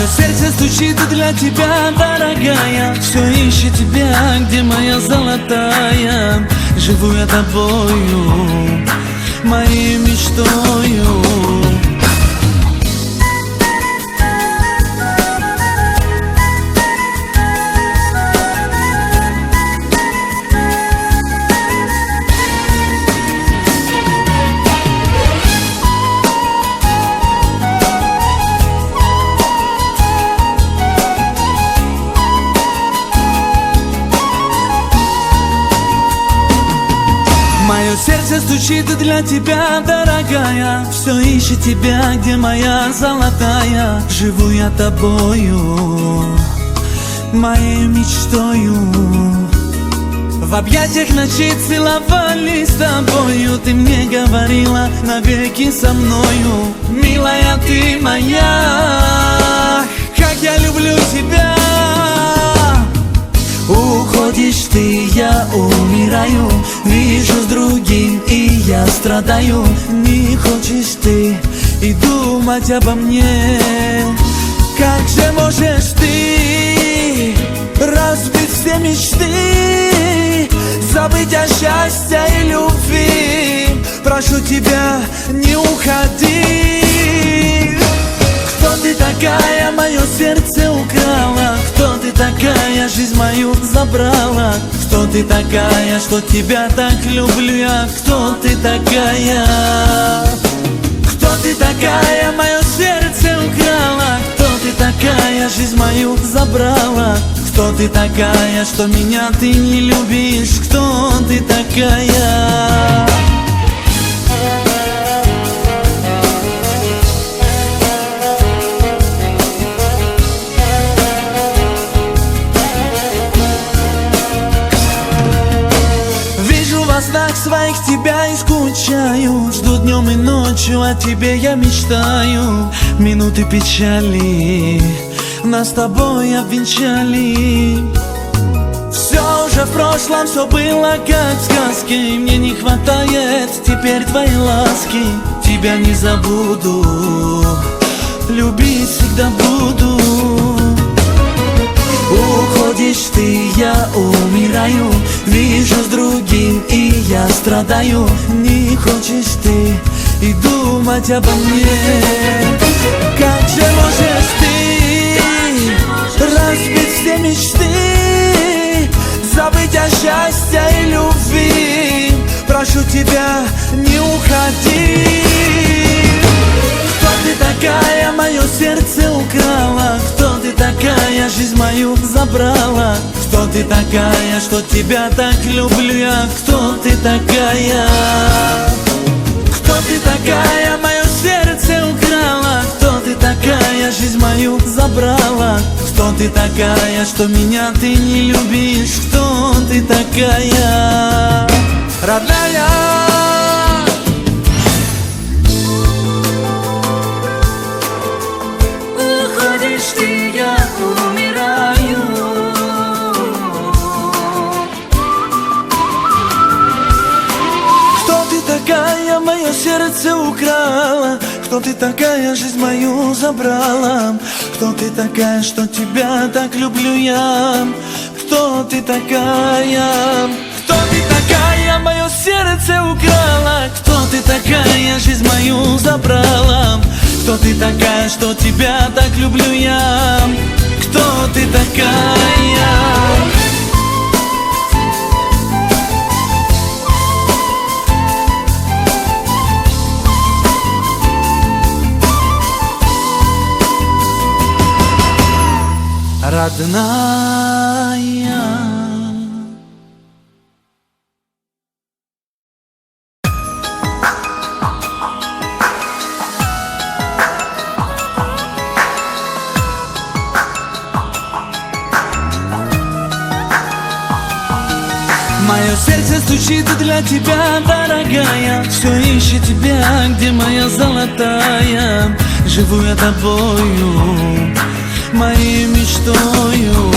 сердце стучит для тебя, дорогая. Все ищет тебя, где моя золотая. Живу я тобою, моей мечтою. Мое сердце стучит для тебя, дорогая. Все ищет тебя, где моя золотая. Живу я тобою, моей мечтою. В объятиях ночи целовались с тобою. Ты мне говорила навеки со мною. Милая ты моя, как я люблю тебя. Уходишь ты, я умираю. Вижу с другим, и я страдаю. Не хочешь ты и думать обо мне. Как же можешь ты разбить все мечты, забыть о счастье и любви? Прошу тебя, не уходи. Кто ты такая, мое сердце украла? Кто ты такая, жизнь мою забрала? Кто ты такая, что тебя так люблю я? Кто ты такая? Кто ты такая, мое сердце украла? Кто ты такая, жизнь мою забрала? Кто ты такая, что меня ты не любишь? Кто ты такая? В снах своих тебя и скучаю. Жду днем и ночью, о тебе я мечтаю. Минуты печали нас с тобой обвенчали. Все уже в прошлом, все было как в сказке. И мне не хватает теперь твоей ласки. Тебя не забуду, любить всегда буду. Уходишь ты, я умираю. Вижу с другим, и я страдаю. Не хочешь ты и думать обо мне. Как же можешь ты разбить все мечты, забыть о счастье и любви? Прошу тебя, не уходи. Кто ты такая, мое сердце украла? Кто ты такая, жизнь мою забрала? Кто ты такая, что тебя так люблю я? Кто ты такая? Кто ты такая, мое сердце украла? Кто ты такая, жизнь мою забрала? Кто ты такая, что меня ты не любишь? Кто ты такая, родная? Ты, я умираю. Кто ты такая, мое сердце украла? Кто ты такая, жизнь мою забрала? Кто ты такая, что тебя так люблю я? Кто ты такая? Кто ты такая, мое сердце украла? Кто ты такая, жизнь мою забрала? Кто ты такая, что тебя так люблю я? Кто ты такая? Родная. Мое сердце стучит для тебя, дорогая. Все ищет тебя, где моя золотая. Живу я тобою, моей мечтою.